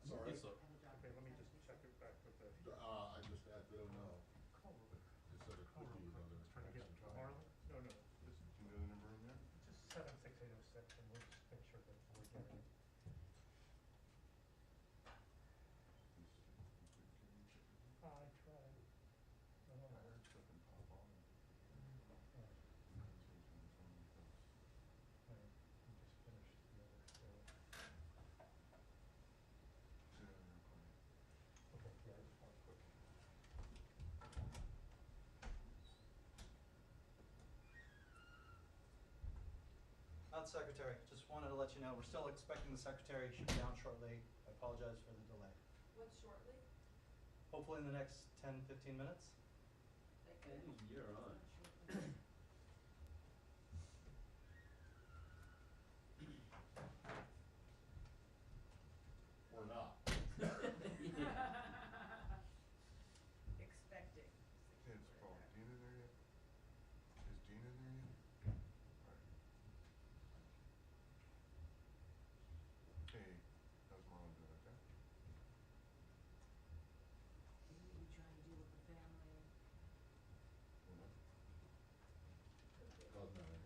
Sorry? Yes, sir. Okay, let me just check it back with the. I don't know. Call real quick. It said it Call could real be quick. another. Just trying to get extension. Harlan? No, just, Do you know the number in there? just 76806, and we'll just make sure that we're getting it. I tried. No, no, I heard something pop on. We just finished the other, so. Okay, yeah, I just want to quick. Secretary, just wanted to let you know, we're still expecting the secretary should be down shortly. I apologize for the delay. What's shortly? Hopefully in the next 10, 15 minutes. You're on. Or not. Expecting. It's called Dean in there yet? Is Dean in there yet? Alright. Hey, how's Marlon doing, okay? What are you trying to do with the family? Doesn't matter.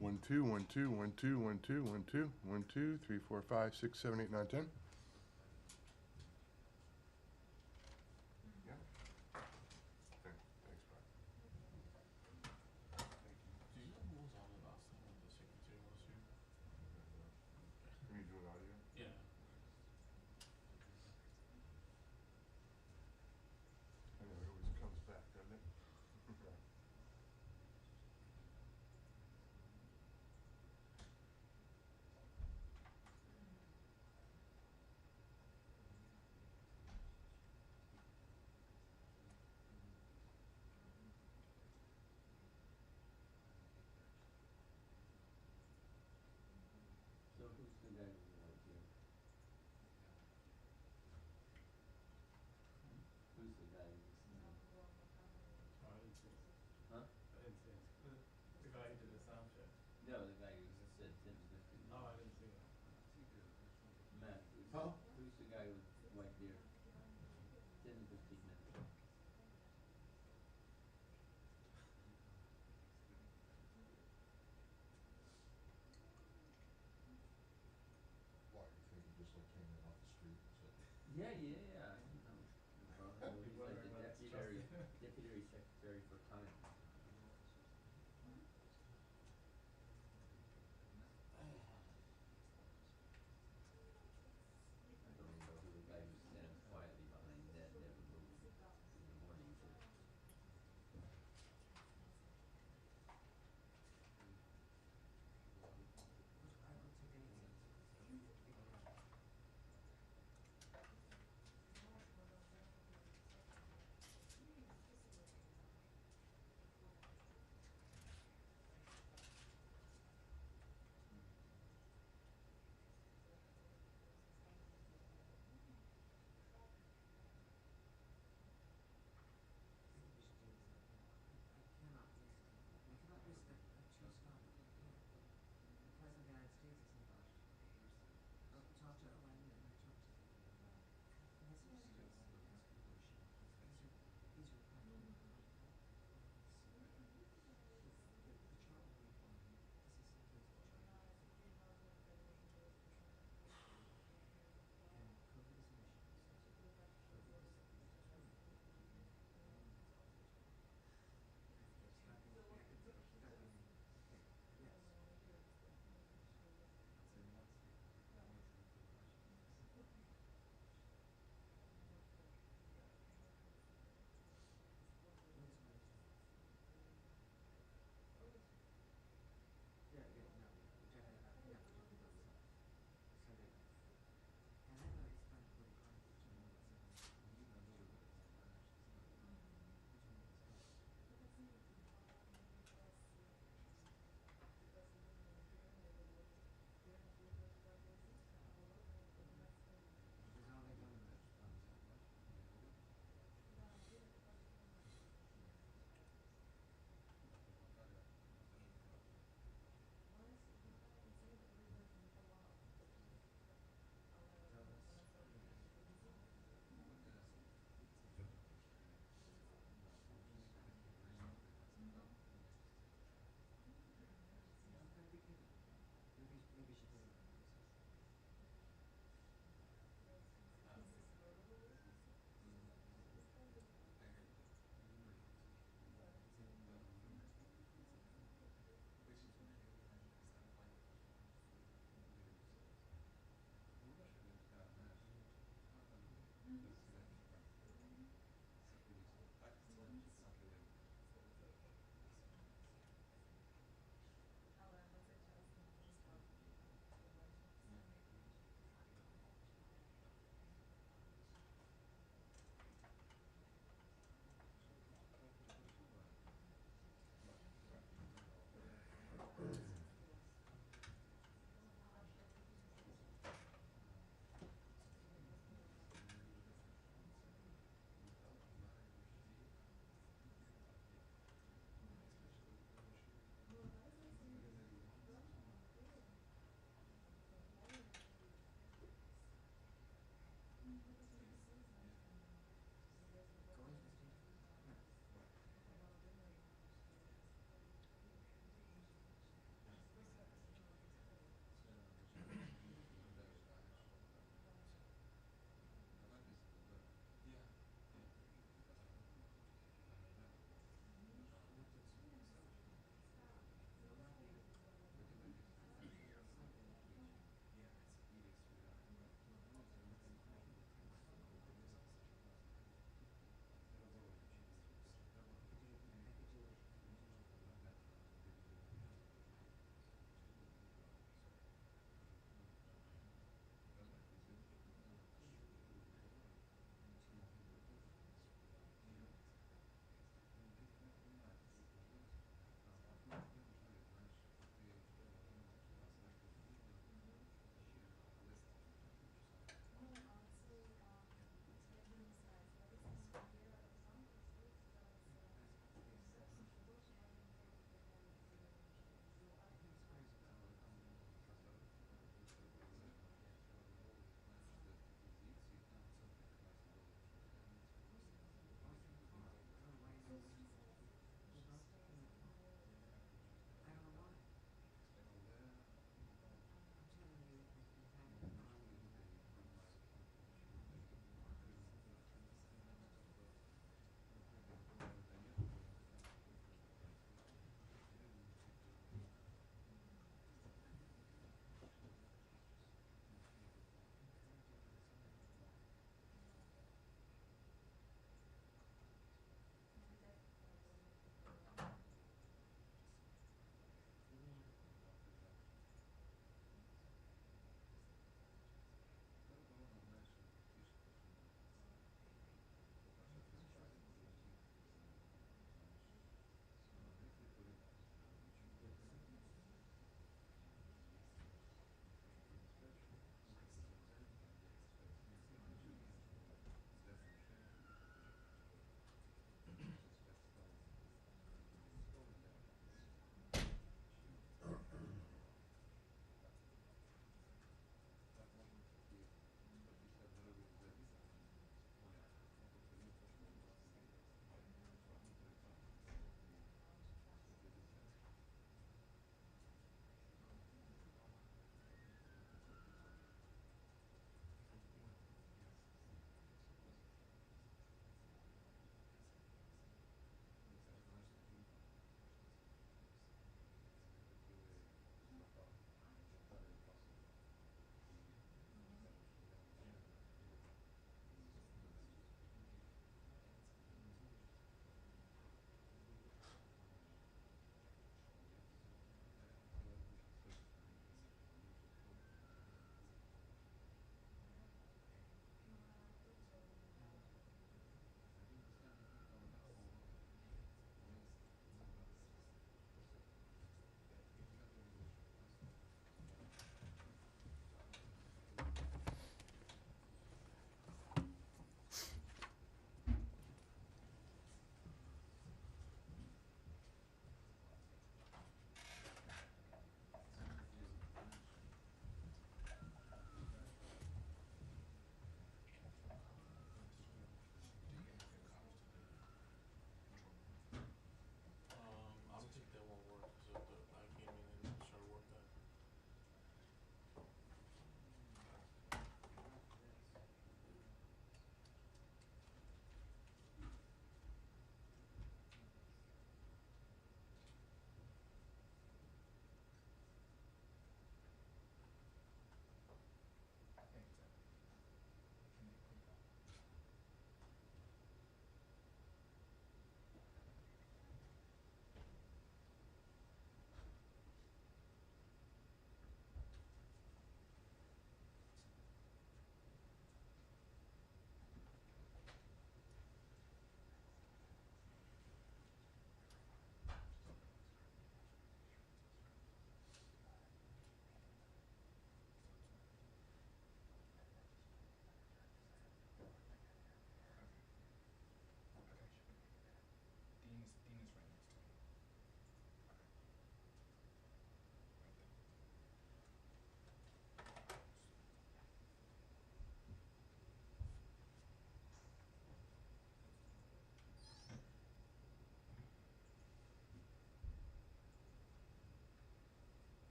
1 2 1 2 1 2 1 2 1 2 1 2 3 4 5 6 7 8 9 10. Yeah. Okay. Thanks, bye. Thank you. Do you know who was on the last time when the secretary was here? Can you do an audio? Yeah. I know it always comes back, doesn't it? So who's the guy who's right here? Who's the guy who's Oh, I didn't see it. Huh? I didn't see it. The guy who did the sound check. No, the guy who said 10 to 15. Oh, I didn't see it. Matt, who's the guy with white beard? 10 to 15 minutes. Why, you think he just like came in off the street and said? Yeah. I don't know. He's like the deputy secretary for time. I don't even know who the guy who stands quietly behind that never moves in the mornings.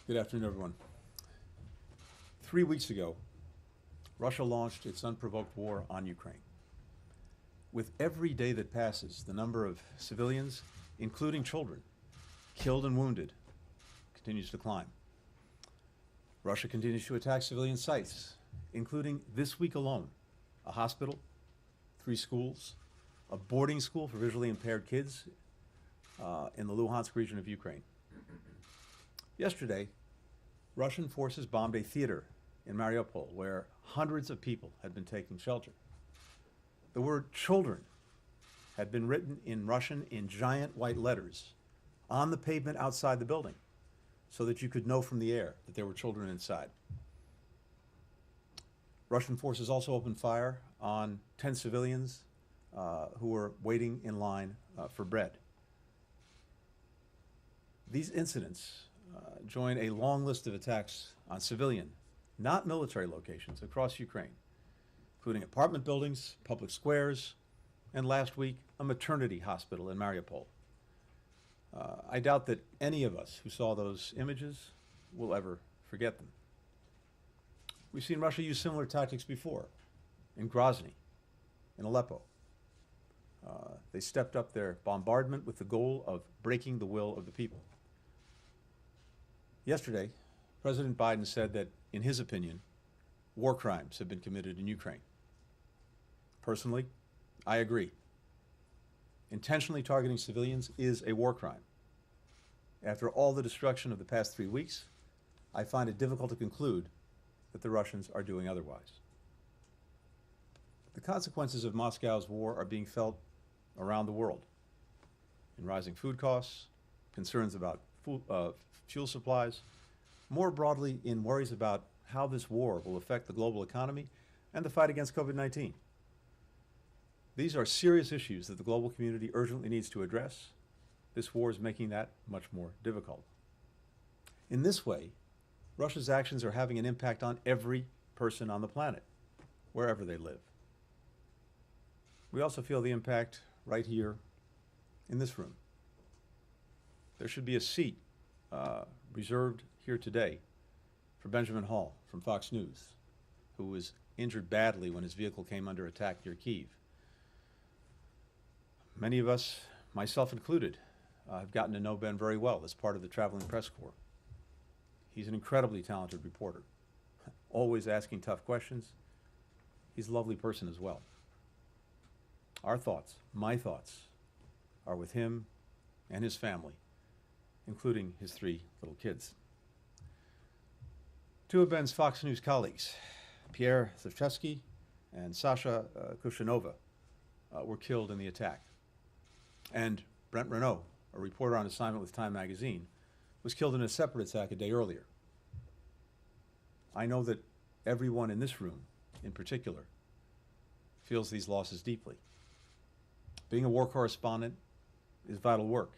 Good afternoon, everyone. 3 weeks ago, Russia launched its unprovoked war on Ukraine. With every day that passes, the number of civilians, including children, killed and wounded, continues to climb. Russia continues to attack civilian sites, including this week alone, a hospital, 3 schools, a boarding school for visually impaired kids in the Luhansk region of Ukraine. Yesterday, Russian forces bombed a theater in Mariupol where hundreds of people had been taking shelter. The word children had been written in Russian in giant white letters on the pavement outside the building so that you could know from the air that there were children inside. Russian forces also opened fire on 10 civilians who were waiting in line for bread. These incidents join a long list of attacks on civilian, not military locations across Ukraine, including apartment buildings, public squares, and last week, a maternity hospital in Mariupol. I doubt that any of us who saw those images will ever forget them. We've seen Russia use similar tactics before, in Grozny, in Aleppo. They stepped up their bombardment with the goal of breaking the will of the people. Yesterday, President Biden said that, in his opinion, war crimes have been committed in Ukraine. Personally, I agree. Intentionally targeting civilians is a war crime. After all the destruction of the past 3 weeks, I find it difficult to conclude that the Russians are doing otherwise. The consequences of Moscow's war are being felt around the world in rising food costs, concerns about fuel supplies, more broadly in worries about how this war will affect the global economy and the fight against COVID-19. These are serious issues that the global community urgently needs to address. This war is making that much more difficult. In this way, Russia's actions are having an impact on every person on the planet, wherever they live. We also feel the impact right here in this room. There should be a seat reserved here today for Benjamin Hall from Fox News, who was injured badly when his vehicle came under attack near Kyiv. Many of us, myself included, have gotten to know Ben very well as part of the traveling press corps. He's an incredibly talented reporter, always asking tough questions. He's a lovely person as well. Our thoughts, my thoughts, are with him and his family, including his 3 little kids. 2 of Ben's Fox News colleagues, Pierre Zachevsky and Sasha Kushanova, were killed in the attack. And Brent Renaud, a reporter on assignment with Time magazine, was killed in a separate attack a day earlier. I know that everyone in this room, in particular, feels these losses deeply. Being a war correspondent is vital work.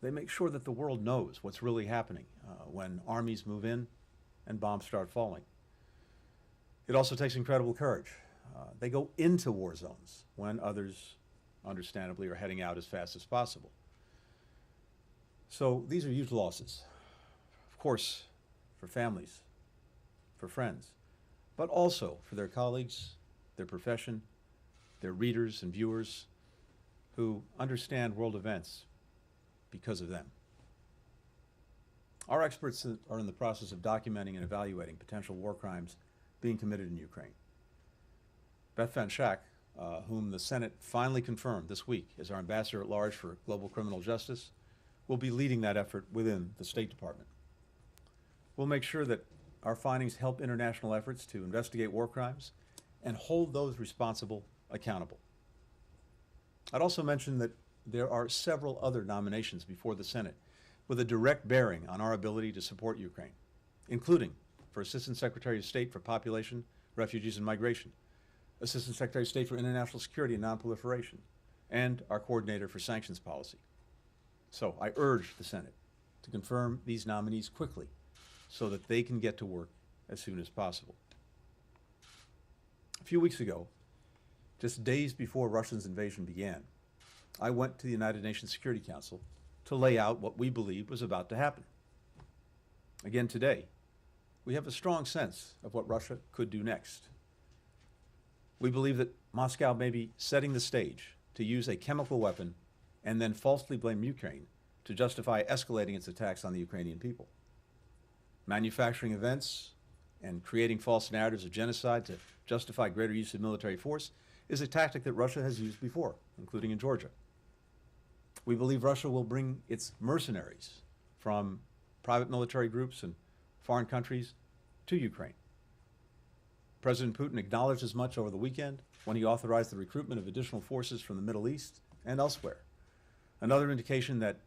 They make sure that the world knows what's really happening when armies move in and bombs start falling. It also takes incredible courage. They go into war zones when others, understandably, are heading out as fast as possible. So these are huge losses, of course, for families, for friends, but also for their colleagues, their profession, their readers and viewers who understand world events because of them. Our experts are in the process of documenting and evaluating potential war crimes being committed in Ukraine. Beth Van Schack, whom the Senate finally confirmed this week as our ambassador at large for global criminal justice, will be leading that effort within the State Department. We'll make sure that our findings help international efforts to investigate war crimes and hold those responsible accountable. I'd also mention that there are several other nominations before the Senate with a direct bearing on our ability to support Ukraine, including for Assistant Secretary of State for Population, Refugees, and Migration, Assistant Secretary of State for International Security and Nonproliferation, and our Coordinator for Sanctions Policy. So I urge the Senate to confirm these nominees quickly so that they can get to work as soon as possible. A few weeks ago, just days before Russia's invasion began, I went to the United Nations Security Council to lay out what we believed was about to happen. Again today, we have a strong sense of what Russia could do next. We believe that Moscow may be setting the stage to use a chemical weapon and then falsely blame Ukraine to justify escalating its attacks on the Ukrainian people. Manufacturing events and creating false narratives of genocide to justify greater use of military force is a tactic that Russia has used before, including in Georgia. We believe Russia will bring its mercenaries from private military groups and foreign countries to Ukraine. President Putin acknowledged as much over the weekend when he authorized the recruitment of additional forces from the Middle East and elsewhere. Another indication that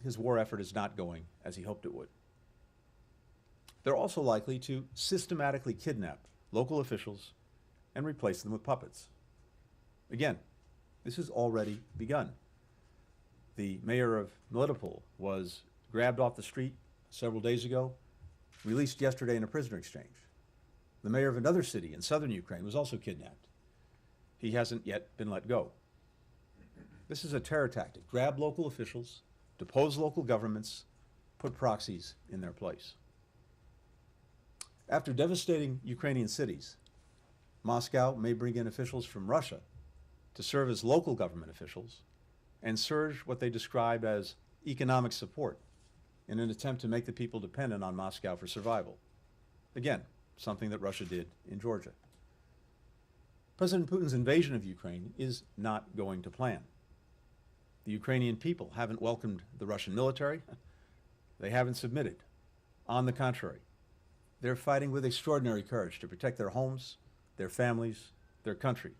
his war effort is not going as he hoped it would. They're also likely to systematically kidnap local officials and replace them with puppets. Again, this has already begun. The mayor of Melitopol was grabbed off the street several days ago, released yesterday in a prisoner exchange. The mayor of another city in southern Ukraine was also kidnapped. He hasn't yet been let go. This is a terror tactic. Grab local officials, depose local governments, put proxies in their place. After devastating Ukrainian cities, Moscow may bring in officials from Russia to serve as local government officials and surge what they describe as economic support in an attempt to make the people dependent on Moscow for survival. Again, something that Russia did in Georgia. President Putin's invasion of Ukraine is not going to plan. The Ukrainian people haven't welcomed the Russian military. They haven't submitted. On the contrary, they're fighting with extraordinary courage to protect their homes, their families, their country.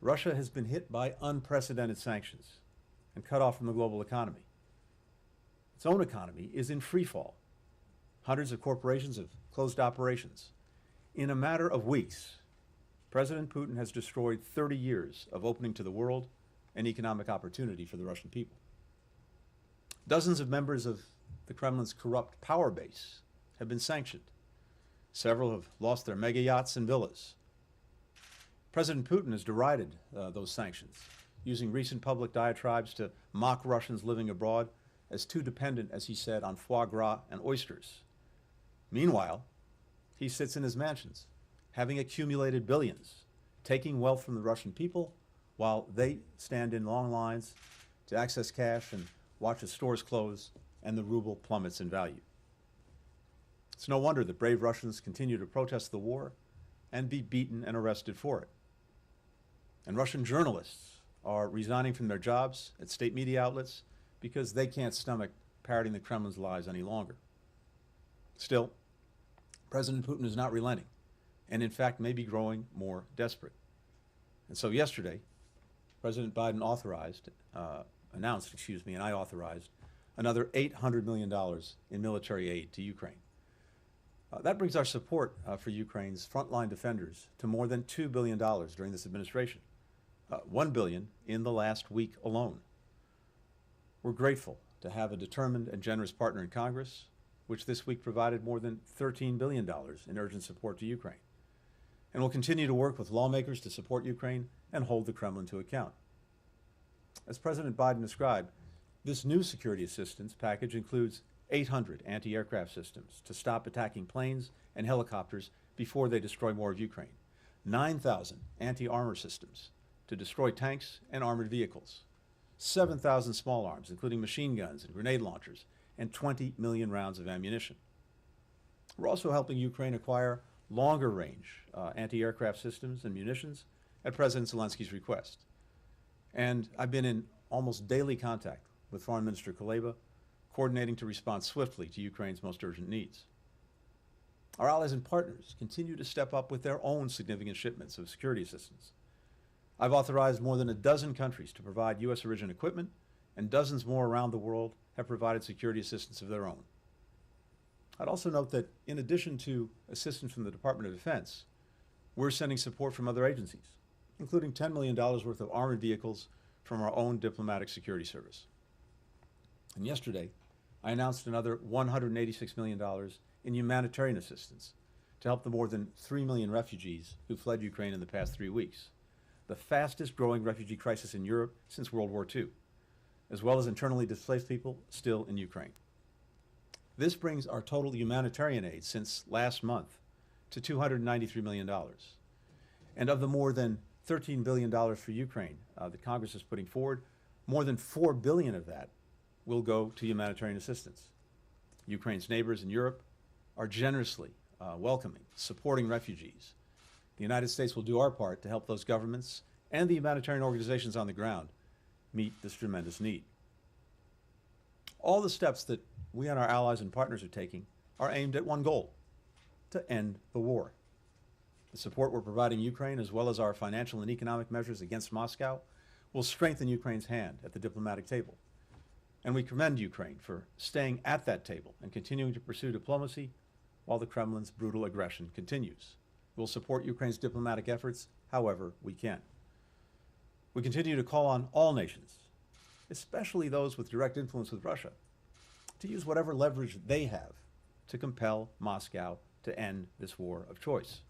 Russia has been hit by unprecedented sanctions and cut off from the global economy. Its own economy is in free fall. Hundreds of corporations have closed operations. In a matter of weeks, President Putin has destroyed 30 years of opening to the world and economic opportunity for the Russian people. Dozens of members of the Kremlin's corrupt power base have been sanctioned. Several have lost their mega yachts and villas. President Putin has derided those sanctions, using recent public diatribes to mock Russians living abroad as too dependent, as he said, on foie gras and oysters. Meanwhile, he sits in his mansions, having accumulated billions, taking wealth from the Russian people while they stand in long lines to access cash and watch as stores close and the ruble plummets in value. It's no wonder that brave Russians continue to protest the war and be beaten and arrested for it. And Russian journalists are resigning from their jobs at state media outlets because they can't stomach parroting the Kremlin's lies any longer. Still, President Putin is not relenting, and in fact may be growing more desperate. And so yesterday, President Biden announced, and I authorized another $800 million in military aid to Ukraine. That brings our support for Ukraine's frontline defenders to more than $2 billion during this administration, $1 billion in the last week alone. We're grateful to have a determined and generous partner in Congress, which this week provided more than $13 billion in urgent support to Ukraine. And we'll continue to work with lawmakers to support Ukraine and hold the Kremlin to account. As President Biden described, this new security assistance package includes 800 anti-aircraft systems to stop attacking planes and helicopters before they destroy more of Ukraine, 9,000 anti-armor systems to destroy tanks and armored vehicles, 7,000 small arms, including machine guns and grenade launchers, and 20 million rounds of ammunition. We're also helping Ukraine acquire longer-range anti-aircraft systems and munitions at President Zelensky's request. And I've been in almost daily contact with Foreign Minister Kuleba, coordinating to respond swiftly to Ukraine's most urgent needs. Our allies and partners continue to step up with their own significant shipments of security assistance. I've authorized more than a dozen countries to provide U.S. origin equipment, and dozens more around the world have provided security assistance of their own. I'd also note that in addition to assistance from the Department of Defense, we're sending support from other agencies, including $10 million worth of armored vehicles from our own diplomatic security service. And yesterday, I announced another $186 million in humanitarian assistance to help the more than 3 million refugees who fled Ukraine in the past 3 weeks, the fastest growing refugee crisis in Europe since World War II, as well as internally displaced people still in Ukraine. This brings our total humanitarian aid since last month to $293 million. And of the more than $13 billion for Ukraine that Congress is putting forward, more than $4 billion of that will go to humanitarian assistance. Ukraine's neighbors in Europe are generously welcoming, supporting refugees. The United States will do our part to help those governments and the humanitarian organizations on the ground meet this tremendous need. All the steps that we and our allies and partners are taking are aimed at one goal: to end the war. The support we're providing Ukraine, as well as our financial and economic measures against Moscow, will strengthen Ukraine's hand at the diplomatic table. And we commend Ukraine for staying at that table and continuing to pursue diplomacy while the Kremlin's brutal aggression continues. We'll support Ukraine's diplomatic efforts however we can. We continue to call on all nations, especially those with direct influence with Russia, to use whatever leverage they have to compel Moscow to end this war of choice.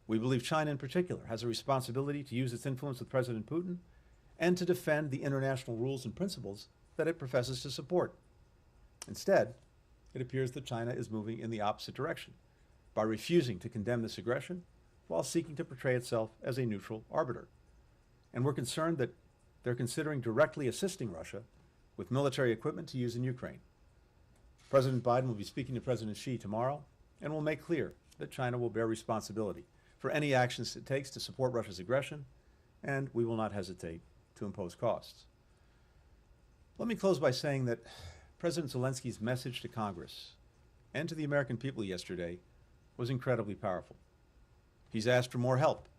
We believe China in particular has a responsibility to use its influence with President Putin and to defend the international rules and principles that it professes to support. Instead, it appears that China is moving in the opposite direction by refusing to condemn this aggression while seeking to portray itself as a neutral arbiter. And we're concerned that they're considering directly assisting Russia with military equipment to use in Ukraine. President Biden will be speaking to President Xi tomorrow and will make clear that China will bear responsibility for any actions it takes to support Russia's aggression, and we will not hesitate to impose costs. Let me close by saying that President Zelensky's message to Congress and to the American people yesterday was incredibly powerful. He's asked for more help,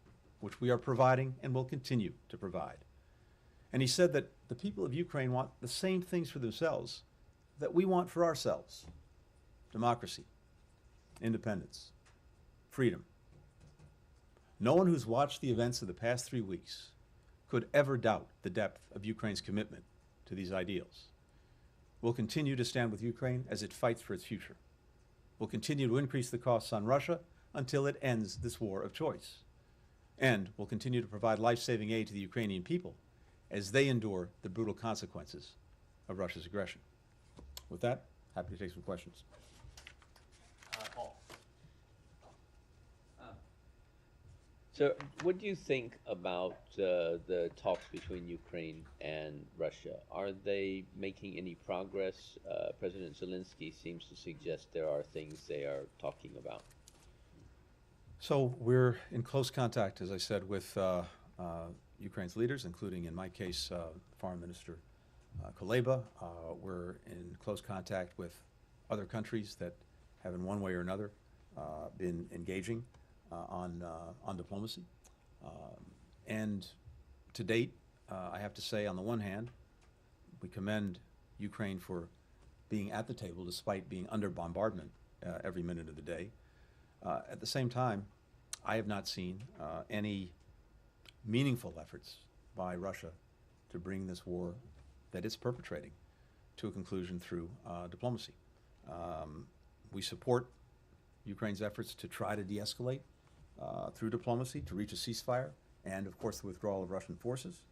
which we are providing and will continue to provide. And he said that the people of Ukraine want the same things for themselves that we want for ourselves: democracy, independence, freedom. No one who's watched the events of the past 3 weeks could ever doubt the depth of Ukraine's commitment to these ideals. We'll continue to stand with Ukraine as it fights for its future. We'll continue to increase the costs on Russia until it ends this war of choice. And we'll continue to provide life-saving aid to the Ukrainian people as they endure the brutal consequences of Russia's aggression. With that, happy to take some questions. Paul. So what do you think about the talks between Ukraine and Russia? Are they making any progress? President Zelensky seems to suggest there are things they are talking about. So we're in close contact, as I said, with Ukraine's leaders, including, in my case, Foreign Minister Kuleba. We're in close contact with other countries that have, in one way or another, been engaging on diplomacy. And to date, I have to say, on the one hand, we commend Ukraine for being at the table despite being under bombardment every minute of the day. At the same time, I have not seen any meaningful efforts by Russia to bring this war that it's perpetrating to a conclusion through diplomacy. We support Ukraine's efforts to try to de-escalate through diplomacy, to reach a ceasefire, and of course the withdrawal of Russian forces.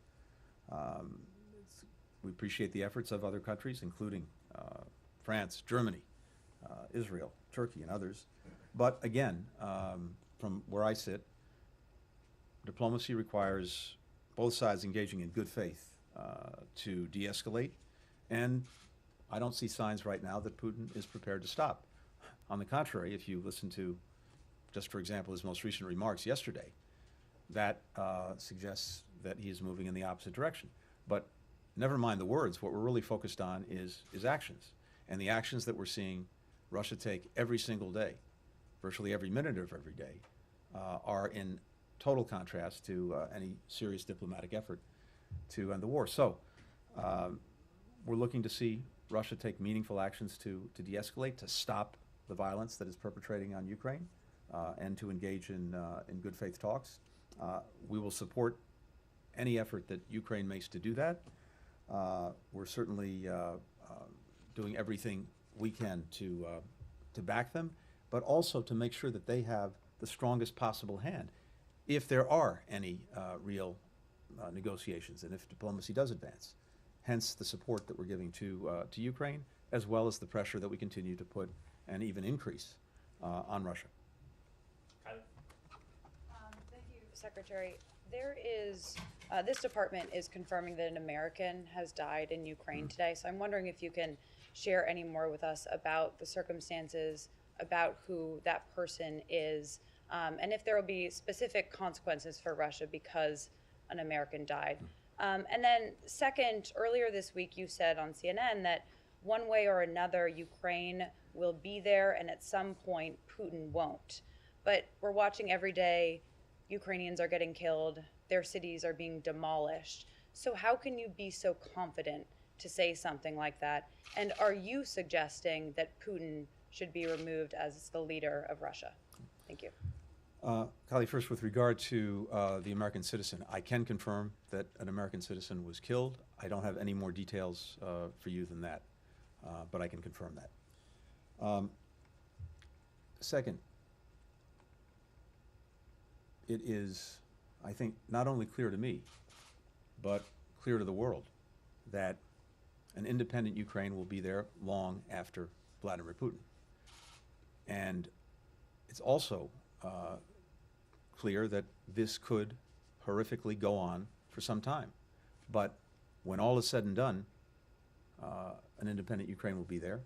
We appreciate the efforts of other countries, including France, Germany, Israel, Turkey, and others. But again, from where I sit, diplomacy requires both sides engaging in good faith to de-escalate, and I don't see signs right now that Putin is prepared to stop. On the contrary, if you listen to, just for example, his most recent remarks yesterday, that suggests that he is moving in the opposite direction. But never mind the words, what we're really focused on is actions. And the actions that we're seeing Russia take every single day, virtually every minute of every day, are in total contrast to any serious diplomatic effort to end the war. So we're looking to see Russia take meaningful actions to de-escalate, to stop the violence that is perpetrating on Ukraine, and to engage in good faith talks. We will support any effort that Ukraine makes to do that. We're certainly doing everything we can to back them, but also to make sure that they have the strongest possible hand if there are any real negotiations and if diplomacy does advance. Hence the support that we're giving to Ukraine as well as the pressure that we continue to put and even increase on Russia. Kylie? Thank you, Secretary. There is, this department is confirming that an American has died in Ukraine today. So I'm wondering if you can share any more with us about the circumstances, about who that person is, and if there will be specific consequences for Russia because an American died. And then second, earlier this week you said on CNN that one way or another Ukraine will be there and at some point Putin won't. But we're watching every day Ukrainians are getting killed, their cities are being demolished. So how can you be so confident to say something like that? And are you suggesting that Putin should be removed as the leader of Russia? Thank you. Kylie, first with regard to the American citizen, I can confirm that an American citizen was killed. I don't have any more details for you than that, but I can confirm that. Second, it is, I think, not only clear to me, but clear to the world that an independent Ukraine will be there long after Vladimir Putin. And it's also clear that this could horrifically go on for some time. But when all is said and done, an independent Ukraine will be there,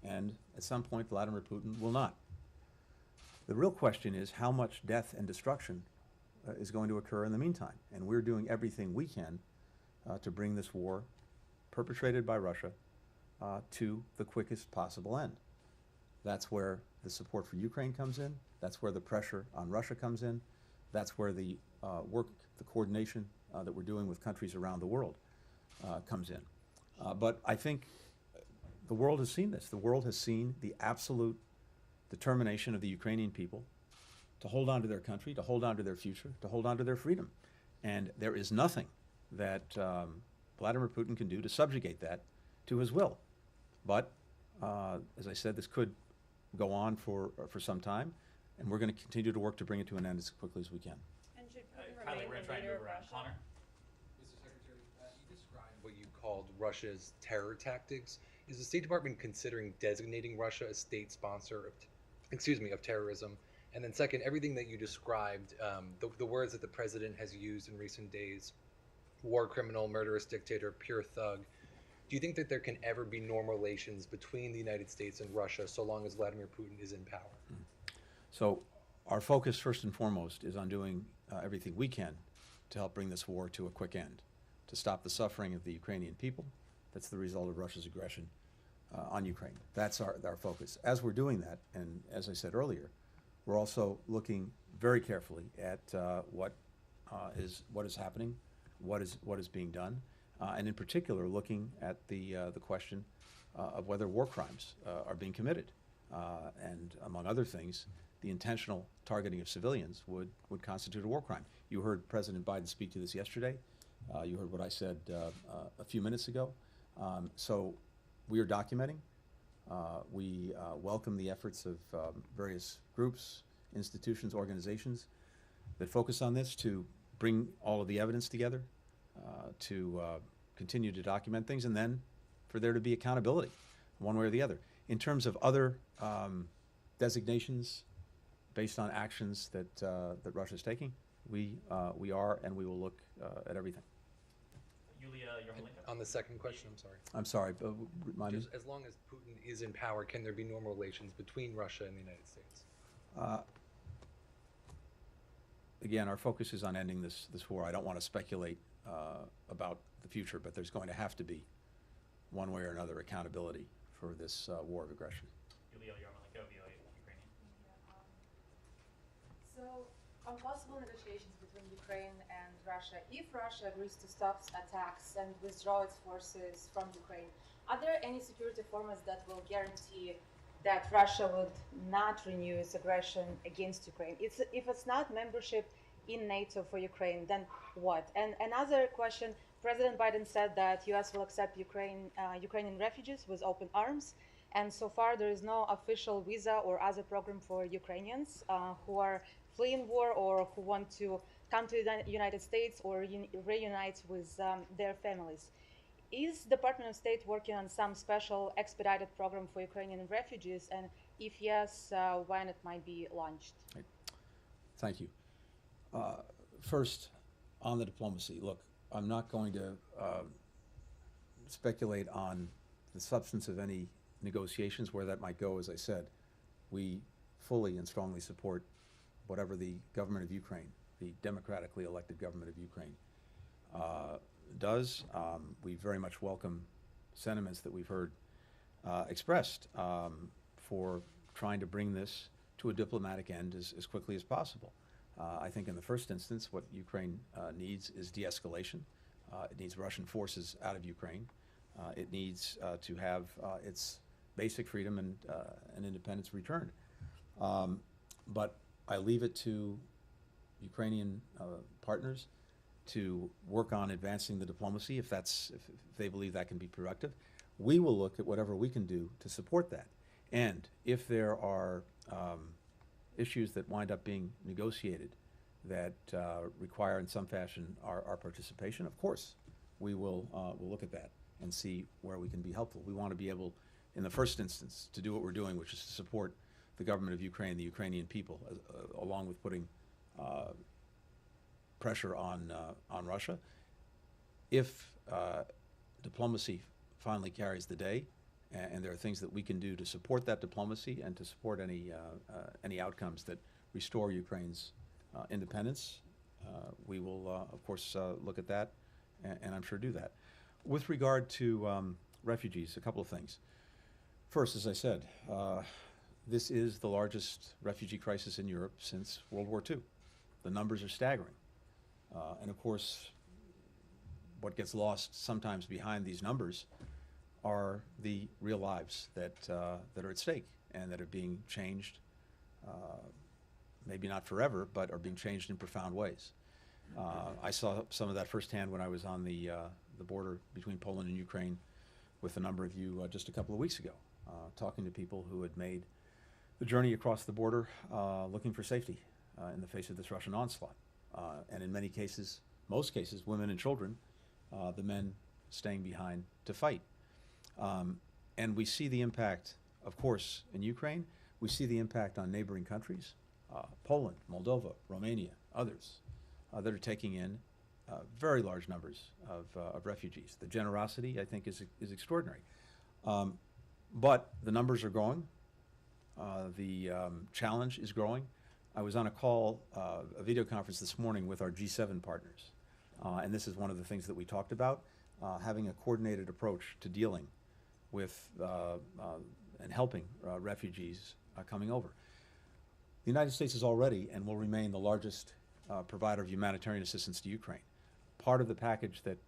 and at some point Vladimir Putin will not. The real question is how much death and destruction is going to occur in the meantime, and we're doing everything we can to bring this war perpetrated by Russia to the quickest possible end. That's where the support for Ukraine comes in. That's where the pressure on Russia comes in. That's where the work, the coordination that we're doing with countries around the world comes in. But I think the world has seen this. The world has seen the absolute determination of the Ukrainian people to hold on to their country, to hold on to their future, to hold on to their freedom. And there is nothing that Vladimir Putin can do to subjugate that to his will. But, as I said, this could go on for some time, and we're going to continue to work to bring it to an end as quickly as we can. And should Putin Kylie, remain we're the trying to leader move of around. Russia? Connor? Mr. Secretary, you described what you called Russia's terror tactics. Is the State Department considering designating Russia a state sponsor of terrorism? And then second, everything that you described, the words that the president has used in recent days, war criminal, murderous dictator, pure thug, do you think that there can ever be normal relations between the United States and Russia so long as Vladimir Putin is in power? So our focus first and foremost is on doing everything we can to help bring this war to a quick end, to stop the suffering of the Ukrainian people. That's the result of Russia's aggression on Ukraine. That's our focus. As we're doing that, and as I said earlier, we're also looking very carefully at what is happening, what is being done, and in particular looking at the question of whether war crimes are being committed, and among other things, the intentional targeting of civilians would constitute a war crime. You heard President Biden speak to this yesterday. You heard what I said a few minutes ago. So we are documenting. We welcome the efforts of various groups, institutions, organizations that focus on this to bring all of the evidence together, to continue to document things, and then for there to be accountability one way or the other. In terms of other designations based on actions that Russia is taking, we are and we will look at everything. Yulia Yarmolenko? On the second question, I'm sorry. I'm sorry, but remind me. Just as long as Putin is in power, can there be normal relations between Russia and the United States? Again, our focus is on ending this war. I don't want to speculate about the future, but there's going to have to be, one way or another, accountability for this war of aggression. Yulia Yarmolenko, VOA Ukrainian. So, on possible negotiations between Ukraine and Russia, if Russia agrees to stop attacks and withdraw its forces from Ukraine, are there any security formats that will guarantee that Russia would not renew its aggression against Ukraine? If it's not membership in NATO for Ukraine, then what? And another question, President Biden said that U.S. will accept Ukrainian refugees with open arms. And so far, there is no official visa or other program for Ukrainians who are fleeing war or who want to come to the United States or reunite with their families. Is Department of State working on some special expedited program for Ukrainian refugees? And if yes, when it might be launched? Right. Thank you. First, on the diplomacy, look, I'm not going to speculate on the substance of any negotiations, where that might go. As I said, we fully and strongly support whatever the government of Ukraine, the democratically elected government of Ukraine, does. We very much welcome sentiments that we've heard expressed for trying to bring this to a diplomatic end as quickly as possible. I think in the first instance, what Ukraine needs is de-escalation. It needs Russian forces out of Ukraine. It needs to have its basic freedom and independence returned. But I leave it to Ukrainian partners to work on advancing the diplomacy if they believe that can be productive. We will look at whatever we can do to support that. And if there are issues that wind up being negotiated that require in some fashion our participation, of course, we'll look at that and see where we can be helpful. We want to be able, in the first instance, to do what we're doing, which is to support the government of Ukraine, the Ukrainian people, along with putting pressure on Russia. If diplomacy finally carries the day, and there are things that we can do to support that diplomacy and to support any outcomes that restore Ukraine's independence, we will, of course, look at that, and I'm sure do that. With regard to refugees, a couple of things. First, as I said, this is the largest refugee crisis in Europe since World War II. The numbers are staggering. And of course, what gets lost sometimes behind these numbers are the real lives that are at stake and that are being changed, maybe not forever, but are being changed in profound ways. I saw some of that firsthand when I was on the border between Poland and Ukraine with a number of you just a couple of weeks ago, talking to people who had made the journey across the border looking for safety in the face of this Russian onslaught. And in many cases, most cases, women and children, the men staying behind to fight. And we see the impact, of course, in Ukraine. We see the impact on neighboring countries, Poland, Moldova, Romania, others, that are taking in very large numbers of refugees. The generosity, I think, is extraordinary. But the numbers are growing. The challenge is growing. I was on a call, a video conference this morning with our G7 partners. And this is one of the things that we talked about, having a coordinated approach to dealing with and helping refugees coming over. The United States is already and will remain the largest provider of humanitarian assistance to Ukraine. Part of the package that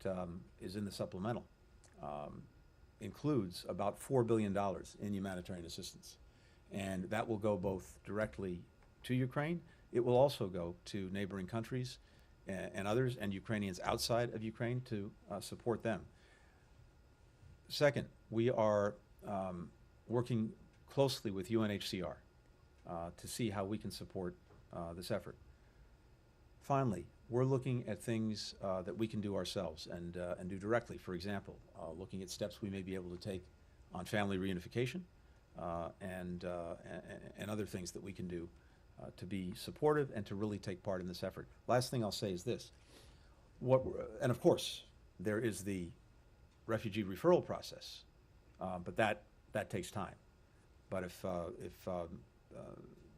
is in the supplemental includes about $4 billion in humanitarian assistance. And that will go both directly to Ukraine. It will also go to neighboring countries and others, and Ukrainians outside of Ukraine to support them. Second, we are working closely with UNHCR to see how we can support this effort. Finally, we're looking at things that we can do ourselves and do directly. For example, looking at steps we may be able to take on family reunification and other things that we can do to be supportive and to really take part in this effort. Last thing I'll say is this. And of course, there is the refugee referral process, but that takes time. But if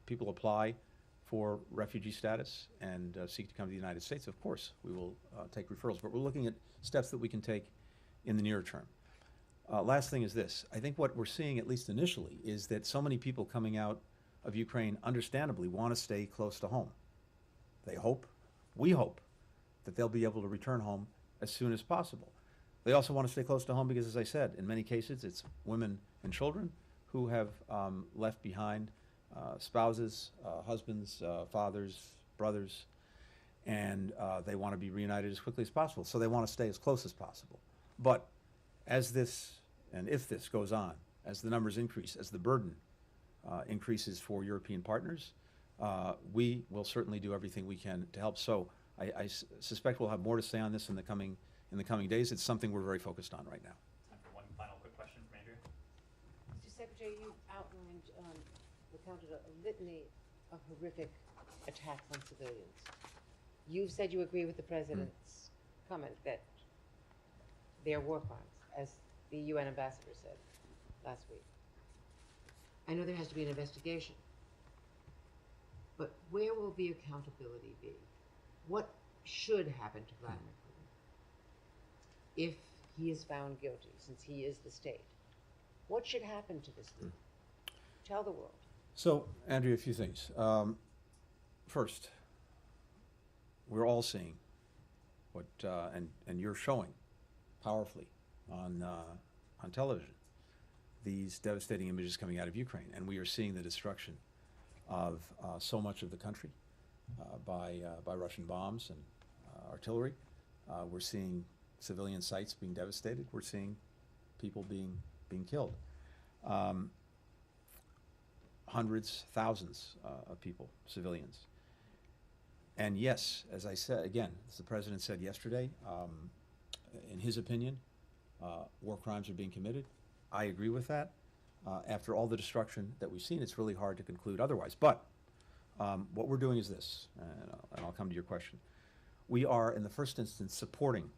people apply for refugee status and seek to come to the United States, of course, we will take referrals. But we're looking at steps that we can take in the near term. Last thing is this. I think what we're seeing, at least initially, is that so many people coming out of Ukraine understandably want to stay close to home. They hope, we hope, that they'll be able to return home as soon as possible. They also want to stay close to home because, as I said, in many cases it's women and children who have left behind spouses, husbands, fathers, brothers, and they want to be reunited as quickly as possible. So they want to stay as close as possible. But as this, and if this goes on, as the numbers increase, as the burden increases for European partners, we will certainly do everything we can to help. So I suspect we'll have more to say on this in the coming in the coming days. It's something we're very focused on right now. Time for one final quick question from Andrea. Mr. Secretary, you outlined, recounted a litany of horrific attacks on civilians. You've said you agree with the President's comment that they are war crimes, as the UN ambassador said last week. I know there has to be an investigation, but where will the accountability be? What should happen to Vladimir Putin if he is found guilty, since he is the state? What should happen to this leader? Tell the world. So, Andrea, a few things. First, we're all seeing what, and you're showing powerfully on television these devastating images coming out of Ukraine, and we are seeing the destruction of so much of the country by Russian bombs and artillery. We're seeing civilian sites being devastated. We're seeing people being killed. Hundreds, thousands of people, civilians. And yes, as I said, again, as the President said yesterday, in his opinion, war crimes are being committed. I agree with that. After all the destruction that we've seen, it's really hard to conclude otherwise. But what we're doing is this, and I'll come to your question. We are, in the first instance, supporting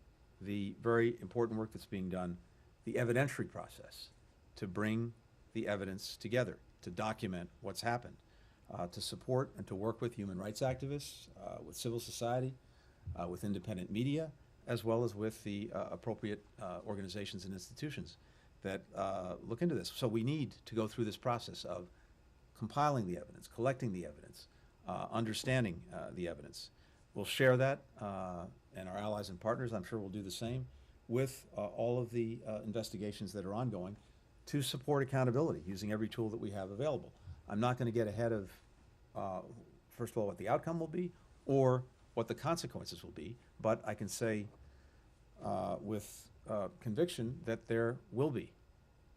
the very important work that's being done, the evidentiary process, to bring the evidence together, to document what's happened, to support and to work with human rights activists, with civil society, with independent media, as well as with the appropriate organizations and institutions that look into this. So we need to go through this process of compiling the evidence, collecting the evidence, understanding the evidence. We'll share that, and our allies and partners, I'm sure, will do the same with all of the investigations that are ongoing to support accountability using every tool that we have available. I'm not going to get ahead of, first of all, what the outcome will be or what the consequences will be, but I can say with conviction that there will be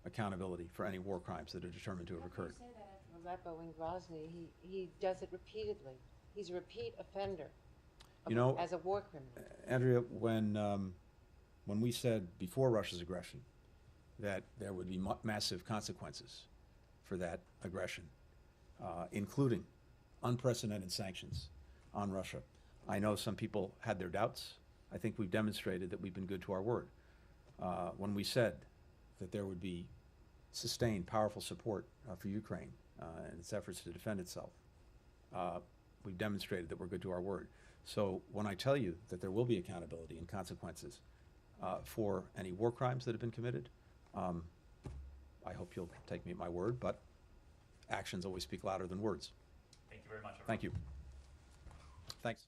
accountability for any war crimes that are determined to have occurred. How can you say that after Aleppo and Grozny? He does it repeatedly. He's a repeat offender You know, as a war criminal. Andrea, when we said before Russia's aggression that there would be massive consequences for that aggression, including unprecedented sanctions on Russia, I know some people had their doubts. I think we've demonstrated that we've been good to our word. When we said that there would be sustained, powerful support for Ukraine and its efforts to defend itself, we've demonstrated that we're good to our word. So when I tell you that there will be accountability and consequences for any war crimes that have been committed, I hope you'll take me at my word, but actions always speak louder than words. Thank you very much. Thank you. Thanks.